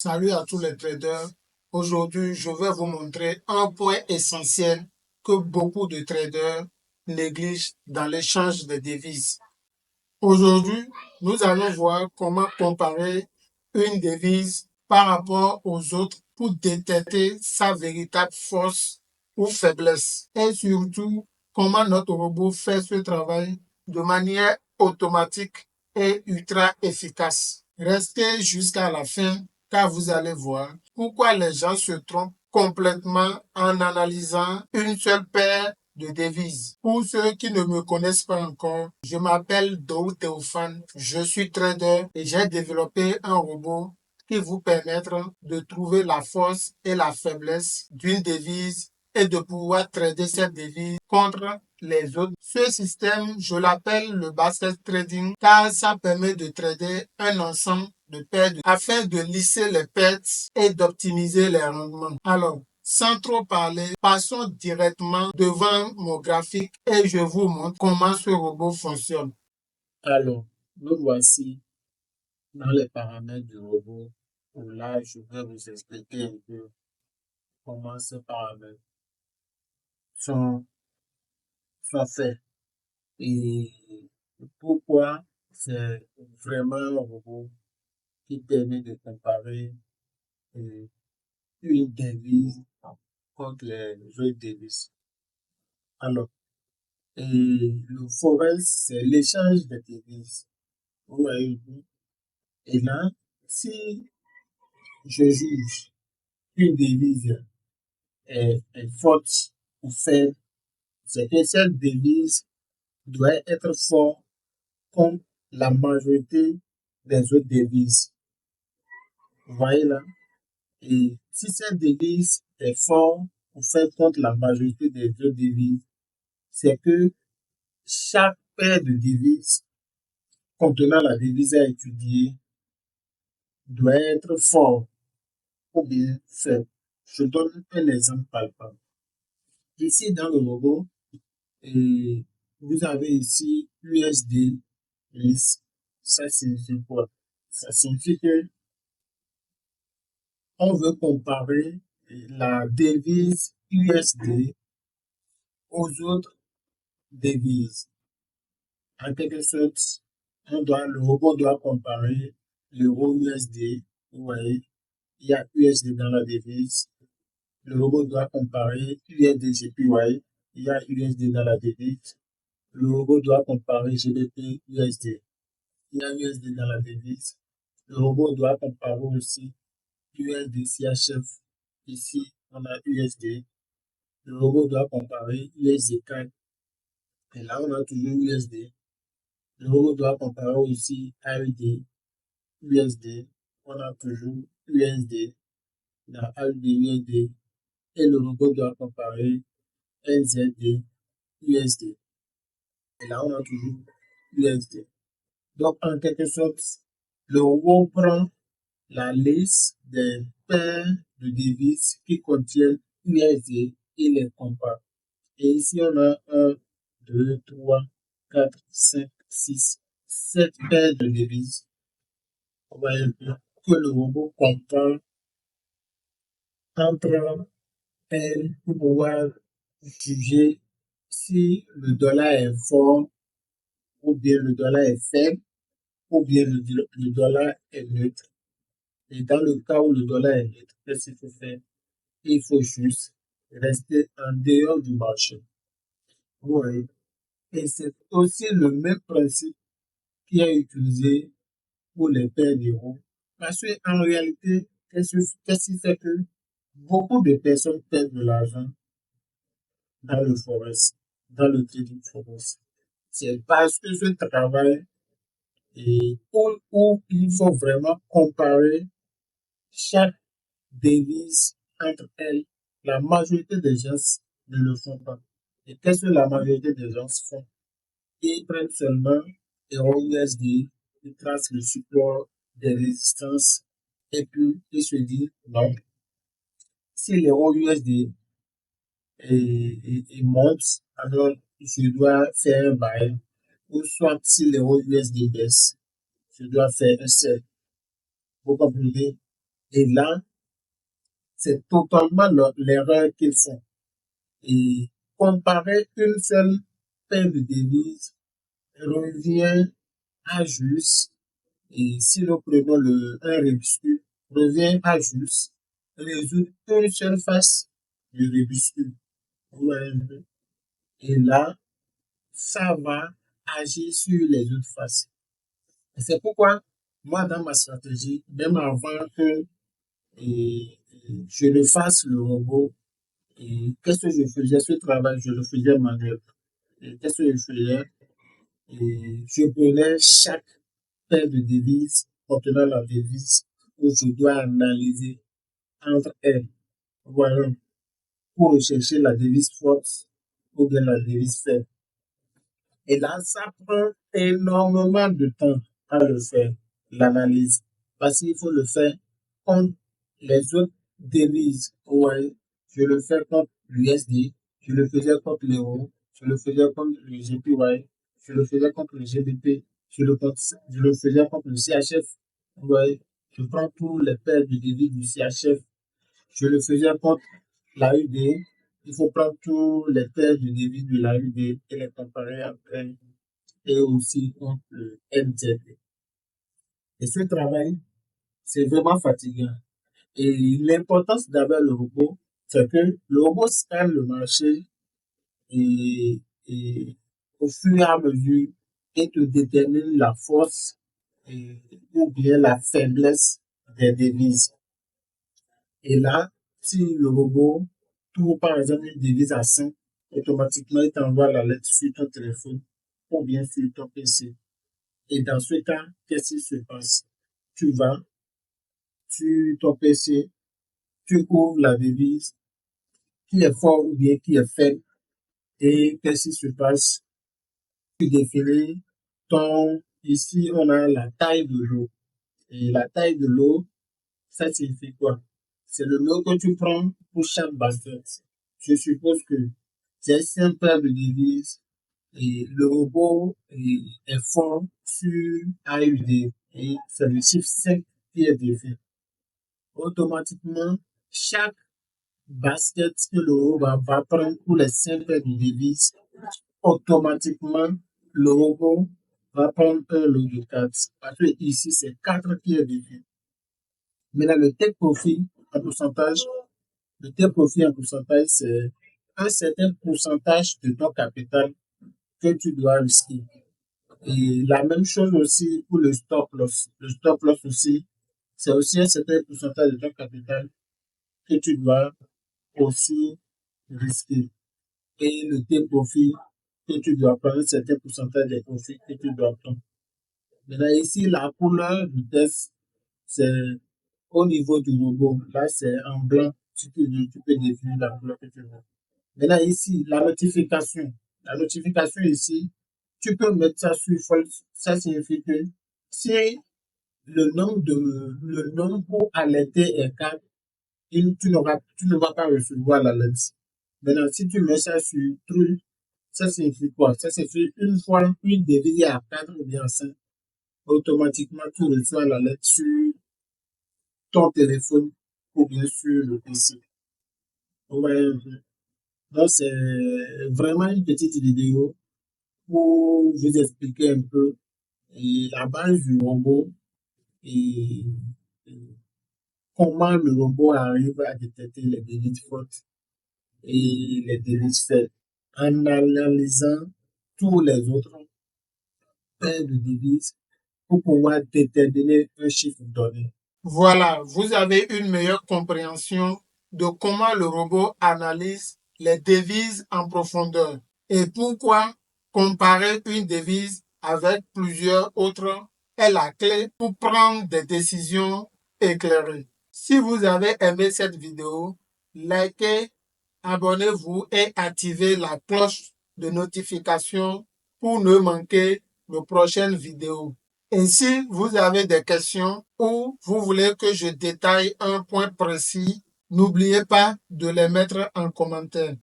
Salut à tous les traders. Aujourd'hui, je vais vous montrer un point essentiel que beaucoup de traders négligent dans l'échange de devises. Aujourd'hui, nous allons voir comment comparer une devise par rapport aux autres pour détecter sa véritable force ou faiblesse. Et surtout, comment notre robot fait ce travail de manière automatique et ultra efficace. Restez jusqu'à la fin car vous allez voir pourquoi les gens se trompent complètement en analysant une seule paire de devises. Pour ceux qui ne me connaissent pas encore, je m'appelle Daoud Théophane, je suis trader et j'ai développé un robot qui vous permettra de trouver la force et la faiblesse d'une devise et de pouvoir trader cette devise contre les autres. Ce système, je l'appelle le basket trading car ça permet de trader un ensemble de paires afin de lisser les pertes et d'optimiser les rendements. Alors, sans trop parler, passons directement devant mon graphique et je vous montre comment ce robot fonctionne. Alors, nous voici dans les paramètres du robot où là, je vais vous expliquer un peu comment ces paramètres sont, sont faits et pourquoi c'est vraiment un robot qui permet de comparer euh, une devise contre les autres devises. Alors, le forex, c'est l'échange de devises. Vous voyez, et là, si je juge qu'une devise est forte ou faible, c'est que cette devise doit être forte comme la majorité des autres devises. Vous voyez là? Et si cette devise est forte ou faible contre la majorité des autres devises, c'est que chaque paire de devises contenant la devise à étudier doit être fort ou bien faible. Je donne un exemple palpable. Ici, dans le robot, et vous avez ici USD list. Ça signifie quoi? Ça signifie que on veut comparer la devise USD aux autres devises. En quelque sorte, le robot doit comparer l'euro USD. Vous voyez, il y a USD dans la devise. Le robot doit comparer USD JPY. Il y a USD dans la devise. Le robot doit comparer GBP USD. Il y a USD dans la devise. Le robot doit comparer aussi USD CHF. Ici, on a USD. Le robot doit comparer USD CAD. Et là, on a toujours USD. Le robot doit comparer aussi AUD, USD. On a toujours USD. Dans AUD, USD. Et le robot doit comparer NZD, USD. Et là, on a toujours USD. Donc, en quelque sorte, le robot prend la liste des paires de devises qui contiennent USD et les compare. Et ici, on a 1, 2, 3, 4, 5, 6, 7 paires de devises. On va dire que le robot compare entre elles pour pouvoir juger si le dollar est fort ou bien le dollar est faible ou bien le dollar est neutre. Et dans le cas où le dollar est neutre, qu'est-ce qu'il faut faire? Il faut juste rester en dehors du marché. Vous voyez? Et c'est aussi le même principe qui est utilisé pour les paires d'euros. Parce qu'en réalité, qu'est-ce qui fait que beaucoup de personnes perdent de l'argent dans le forex, dans le trading forex? C'est parce que ce travail où il faut vraiment comparer chaque devise entre elles. La majorité des gens ne le font pas. Et qu'est-ce que la majorité des gens font? Ils prennent seulement euro USD, ils tracent le support des résistances et puis ils se disent non, si l'euro USD monte, alors je dois faire un buy, ou soit si l'euro USD baisse, je dois faire un sell. Vous comprenez? Et là, c'est totalement l'erreur qu'ils font. Et comparer une seule paire de devises revient à juste, et si nous prenons un rébuscule, revient à juste résoudre une seule face du rébuscule. Vous voyez un peu? Et là, ça va agir sur les autres faces. Et c'est pourquoi, moi, dans ma stratégie, même avant que je ne fasse le robot, et qu'est-ce que je faisais? Ce travail, je le faisais manuel. Et qu'est-ce que je faisais? Et je prenais chaque paire de devises contenant la devise où je dois analyser entre elles. Voilà, pour rechercher la devise forte ou bien la devise faible. Et là, ça prend énormément de temps à le faire, l'analyse. Parce qu'il faut le faire contre les autres devises. Ouais, je le fais contre l'USD, je le faisais contre l'euro, je le faisais contre le JPY, je le faisais contre le GBP, je le faisais contre le CHF. Ouais, je prends tous les paires de devises du CHF. Je le faisais contre la UD. Il faut prendre tous les paires de devises de la UD et les comparer après et aussi contre le MZD. Et ce travail, c'est vraiment fatigant. Et l'importance d'avoir le robot, c'est que le robot scanne le marché et au fur et à mesure, il te détermine la force ou bien la faiblesse des devises. Et là, si le robot trouve par exemple une devise à 5, automatiquement il t'envoie la lettre sur ton téléphone ou bien sur ton PC. Et dans ce cas, qu'est-ce qui se passe? Tu vas sur ton PC, tu ouvres la devise, qui est fort ou bien qui est faible, et qu'est-ce qui se passe? Tu définis ici on a la taille de l'eau. Et la taille de l'eau, ça signifie quoi? C'est le lot que tu prends pour chaque basket. Je suppose que c'est un paire de devises et le robot est fort sur AUD et c'est le chiffre 5 qui est défait. Automatiquement, chaque basket que le robot va prendre pour les 5 paires de devises, automatiquement, le robot va prendre un lot de 4. Parce que ici, c'est 4 qui est défait. Maintenant, le take profit en pourcentage, c'est un certain pourcentage de ton capital que tu dois risquer. Et la même chose aussi pour le stop loss. Le stop loss aussi, c'est aussi un certain pourcentage de ton capital que tu dois aussi risquer. Et le take profit que tu dois prendre, un certain pourcentage des profits que tu dois prendre. Maintenant, ici, la couleur du test, c'est au niveau du robot. Là, c'est en blanc. Tu peux définir la couleur que tu veux. Maintenant, ici, la notification. La notification ici, tu peux mettre ça sur false. Ça signifie que si le nombre pour alerter est 4, tu ne vas pas recevoir l'alerte. Maintenant, si tu mets ça sur true, ça signifie quoi? Ça signifie une fois une devise à 4 ou bien 5, automatiquement tu reçois l'alerte sur ton téléphone ou bien sur le PC. Ouais, donc c'est vraiment une petite vidéo pour vous expliquer un peu la base du robot et, et comment le robot arrive à détecter les devises fortes et les devises faibles en analysant tous les autres paires de devises pour pouvoir déterminer un chiffre donné. Voilà, vous avez une meilleure compréhension de comment le robot analyse les devises en profondeur et pourquoi comparer une devise avec plusieurs autres est la clé pour prendre des décisions éclairées. Si vous avez aimé cette vidéo, likez, abonnez-vous et activez la cloche de notification pour ne manquer nos prochaines vidéos. Et si vous avez des questions ou vous voulez que je détaille un point précis, n'oubliez pas de les mettre en commentaire.